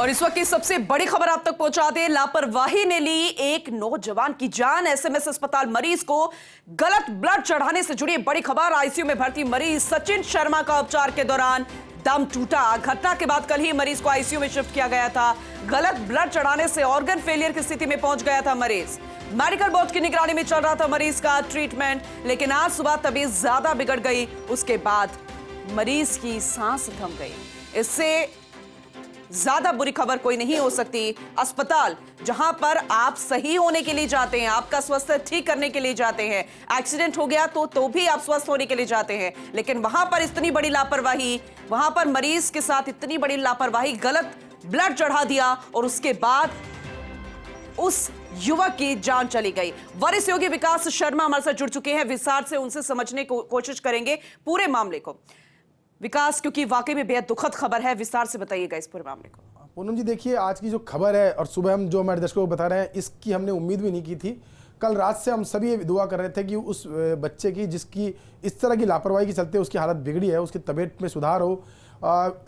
और इस वक्त की सबसे बड़ी खबर आप तक पहुंचा दे। लापरवाही ने ली एक नौजवान की जान। एसएमएस अस्पताल मरीज को गलत ब्लड चढ़ाने से जुड़ी बड़ी खबर। आईसीयू में भर्ती मरीज सचिन शर्मा का उपचार के दौरान दम टूटा। घटना के बाद कल ही मरीज को आईसीयू में शिफ्ट किया गया था। गलत ब्लड चढ़ाने से ऑर्गन फेलियर की स्थिति में पहुंच गया था मरीज। मेडिकल बोर्ड की निगरानी में चल रहा था मरीज का ट्रीटमेंट, लेकिन आज सुबह तबीयत ज्यादा बिगड़ गई। उसके बाद मरीज की सांस थम गई। इससे ज्यादा बुरी खबर कोई नहीं हो सकती। अस्पताल जहां पर आप सही होने के लिए जाते हैं, आपका स्वास्थ्य ठीक करने के लिए जाते हैं, एक्सीडेंट हो गया तो भी आप स्वस्थ होने के लिए जाते हैं, लेकिन वहां पर इतनी बड़ी लापरवाही, वहां पर मरीज के साथ इतनी बड़ी लापरवाही, गलत ब्लड चढ़ा दिया और उसके बाद उस युवक की जान चली गई। वरिष्ठ योगी विकास शर्मा हमारे साथ जुड़ चुके हैं, विस्तार से उनसे समझने की कोशिश करेंगे पूरे मामले को। विकास, क्योंकि वाकई में बेहद दुखद खबर है, विस्तार से बताइएगा इस पूरे मामले को। पूनम जी, देखिए आज की जो खबर है और सुबह हम जो हमारे दर्शकों को बता रहे हैं, इसकी हमने उम्मीद भी नहीं की थी। कल रात से हम सभी ये दुआ कर रहे थे कि उस बच्चे की जिसकी इस तरह की लापरवाही के चलते उसकी हालत बिगड़ी है, उसकी तबीयत में सुधार हो।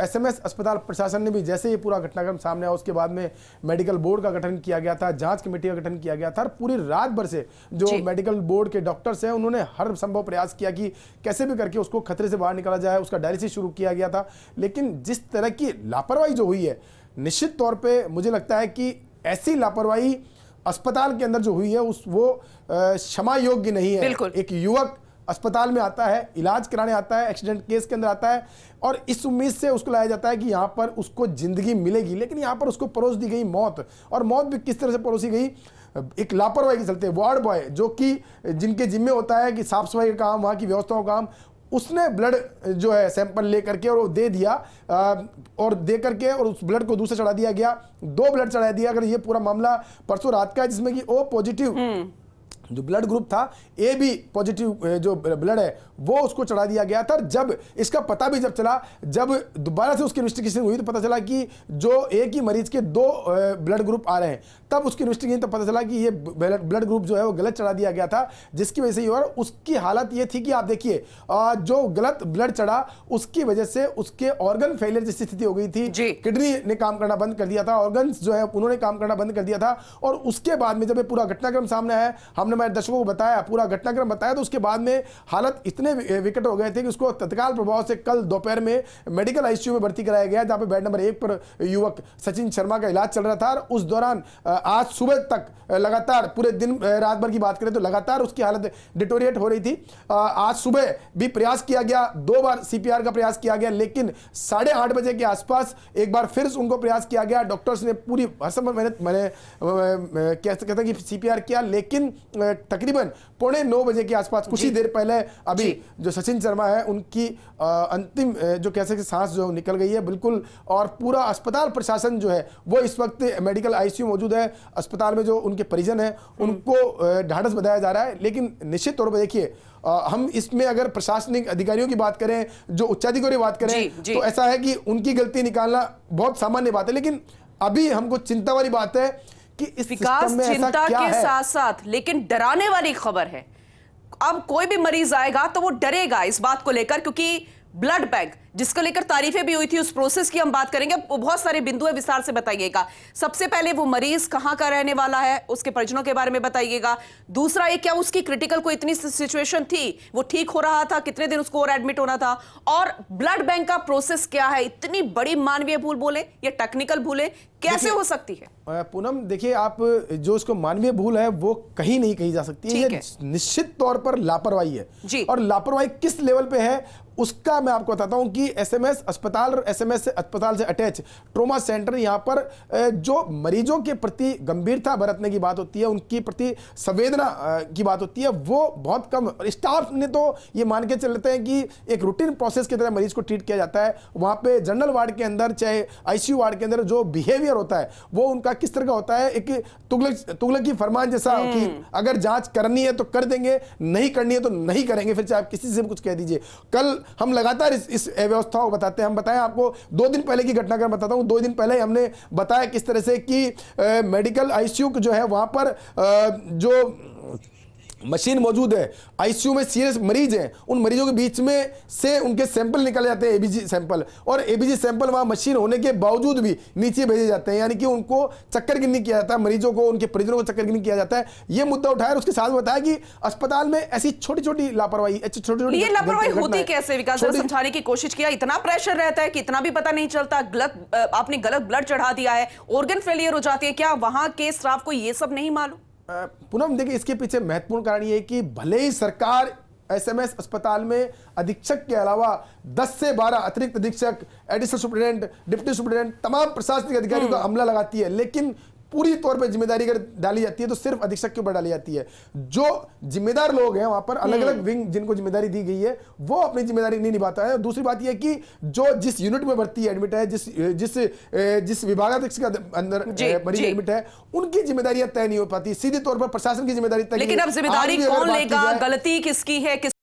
एसएमएस अस्पताल प्रशासन ने भी जैसे ये पूरा घटनाक्रम सामने आया उसके बाद में मेडिकल बोर्ड का गठन किया गया था, जांच कमेटी का गठन किया गया था और पूरी रात भर से जो मेडिकल बोर्ड के डॉक्टर्स हैं उन्होंने हर संभव प्रयास किया कि कैसे भी करके उसको खतरे से बाहर निकाला जाए। उसका डायलिसिस शुरू किया गया था, लेकिन जिस तरह की लापरवाही जो हुई है, निश्चित तौर पर मुझे लगता है कि ऐसी लापरवाही अस्पताल के अंदर जो हुई है वो क्षमा योग्य नहीं है। एक युवक अस्पताल में आता है, इलाज कराने आता है, एक्सीडेंट केस के अंदर आता है और इस उम्मीद से उसको लाया जाता है कि यहाँ पर उसको जिंदगी मिलेगी, लेकिन यहाँ पर उसको परोस दी गई मौत। और मौत भी किस तरह से परोसी गई, एक लापरवाही के चलते। वार्ड बॉय जो कि जिनके जिम्मे होता है कि साफ सफाई का काम, वहाँ की व्यवस्थाओं का काम, उसने ब्लड जो है सैंपल ले करके और वो दे दिया और दे करके और उस ब्लड को दूसरे चढ़ा दिया गया। 2 ब्लड चढ़ा दिया। अगर ये पूरा मामला परसों रात का है जिसमें कि O पॉजिटिव जो ब्लड ग्रुप था, AB पॉजिटिव जो ब्लड है वो उसको चढ़ा दिया गया था। जब इसका पता भी जब चला, जब दोबारा से उसकी इन्वेस्टिगेशन हुई तो पता चला कि जो एक ही मरीज के 2 ब्लड ग्रुप आ रहे हैं, तब उसकी इन्वेस्टिगेशन तो पता चला कि ये ब्लड ग्रुप जो है वो गलत चढ़ा दिया गया था, जिसकी वजह से ये हुआ। उसकी हालत ये थी कि आप देखिए जो गलत ब्लड चढ़ा उसकी वजह से उसके ऑर्गन फेलियर जैसी स्थिति हो गई थी। किडनी ने काम करना बंद कर दिया था, ऑर्गन जो है उन्होंने काम करना बंद कर दिया था। और उसके बाद में जब ये पूरा घटनाक्रम सामने आया, हमने हमारे दर्शकों को बताया, पूरा घटनाक्रम बताया, तो उसके बाद में हालत इतने विकट हो गए थे कि उसको तत्काल प्रभाव से कल दोपहर में मेडिकल आईसीयू में भर्ती कराया गया, जहां पे बेड नंबर 1 पर युवक सचिन शर्मा का इलाज चल रहा था। और उस दौरान आज सुबह तक लगातार पूरे दिन रात भर की बात करें तो लगातार उसकी हालत डिटोरिएट हो रही थी। आज सुबह भी प्रयास किया गया, 2 बार सीपीआर का प्रयास किया गया, लेकिन 8:30 बजे के आसपास एक बार फिर उनको प्रयास किया गया। डॉक्टर्स ने पूरी हरसंभव मेहनत मैंने कहते हैं कि सीपीआर किया, लेकिन तकरीबन 8:45 बजे के आसपास कुछ ही देर पहले अभी जो सचिन शर्मा है उनकी अंतिम जो कह सकते सांस जो निकल गई है बिल्कुल। और पूरा अस्पताल प्रशासन जो है वो इस वक्त मेडिकल आईसीयू मौजूद है। अस्पताल में जो उनके परिजन हैं उनको ढाढ़स बंधाया जा रहा है, लेकिन निश्चित तौर पर देखिए हम इसमें अगर प्रशासनिक अधिकारियों की बात करें, जो उच्चाधिकारी की बात करें, तो ऐसा है कि उनकी गलती निकालना बहुत सामान्य बात है। लेकिन अभी हमको चिंता वाली बात है कि इस विकास सिस्टम में चिंता ऐसा क्या के है? साथ साथ लेकिन डराने वाली खबर है। अब कोई भी मरीज आएगा तो वो डरेगा इस बात को लेकर, क्योंकि ब्लड बैंक जिसको लेकर तारीफें भी हुई थी, उस प्रोसेस की हम बात करेंगे। अब बहुत सारे बिंदु है, विस्तार से बताइएगा। सबसे पहले वो मरीज कहां का रहने वाला है, उसके परिजनों के बारे में बताइएगा। दूसरा, ये क्या उसकी क्रिटिकल कोई इतनी सिचुएशन थी, वो ठीक हो रहा था, कितने दिन उसको और एडमिट होना था, और ब्लड बैंक का प्रोसेस क्या है। इतनी बड़ी मानवीय भूल बोले या टेक्निकल भूले कैसे हो सकती है? पूनम देखिए, आप जो उसको मानवीय भूल है वो कहीं नहीं कही जा सकती है। निश्चित तौर पर लापरवाही है, और लापरवाही किस लेवल पे है उसका मैं आपको बताता हूं कि एसएमएस अस्पताल और एसएमएस अस्पताल से अटैच ट्रॉमा सेंटर, यहां पर जो मरीजों के प्रति गंभीरता बरतने की बात होती है, उनकी प्रति संवेदना की बात होती है, वो बहुत कम। स्टाफ ने तो ये मान के चलते हैं कि एक रूटीन प्रोसेस की तरह मरीज को ट्रीट किया जाता है। वहां पे जनरल वार्ड के अंदर, चाहे आईसीयू वार्ड के अंदर जो बिहेवियर होता है वो उनका किस तरह का होता है, एक तुगलक की फरमान जैसा कि अगर जांच करनी है तो कर देंगे, नहीं करनी है तो नहीं करेंगे, फिर चाहे आप किसी से कुछ कह दीजिए। कल हम लगातार इस व्यवस्था को बताते हैं। हम बताएं आपको 2 दिन पहले की घटना का बताता हूं। 2 दिन पहले हमने बताया किस तरह से कि मेडिकल आईसीयू जो है वहां पर जो मशीन मौजूद है, आईसीयू में सीरियस मरीज हैं, उन मरीजों के बीच में से उनके सैंपल निकले जाते हैं, एबीजी सैंपल, और एबीजी सैंपल वहां मशीन होने के बावजूद भी नीचे भेजे जाते हैं, यानी कि उनको चक्कर गिननी किया जाता है, मरीजों को, उनके परिजनों को चक्कर गिननी किया जाता है। ये मुद्दा उठाया और उसके साथ बताया कि अस्पताल में ऐसी छोटी छोटी लापरवाही, छोटी ये लापरवाही होती कैसे, विकास जरा समझाने की कोशिश किया। इतना प्रेशर रहता है कि इतना भी पता नहीं चलता, आपने गलत ब्लड चढ़ा दिया है, ऑर्गन फेलियर हो जाती है, क्या वहां के स्टाफ को ये सब नहीं मालूम? पूनम देखिए, इसके पीछे महत्वपूर्ण कारण ये है कि भले ही सरकार एसएमएस अस्पताल में अधीक्षक के अलावा 10 से 12 अतिरिक्त अधीक्षक, एडिशनल सुपरिटेंडेंट, डिप्टी सुपरिटेंडेंट, तमाम प्रशासनिक अधिकारियों का अमला लगाती है, लेकिन पूरी तौर पे जिम्मेदारी अगर डाली जाती है तो सिर्फ अधीक्षक के ऊपर डाली जाती है। जो जिम्मेदार लोग हैं वहां पर, अलग अलग विंग जिनको जिम्मेदारी दी गई है, वो अपनी जिम्मेदारी नहीं निभाता है। और दूसरी बात यह कि जो जिस यूनिट में भर्ती है, एडमिट है, जिस विभागाध्यक्ष के अंदर मरीज एडमिट है, उनकी जिम्मेदारियां तय नहीं हो पाती, सीधे तौर पर प्रशासन की जिम्मेदारी तय। लेकिन अब जिम्मेदारी कौन लेगा, गलती किसकी है,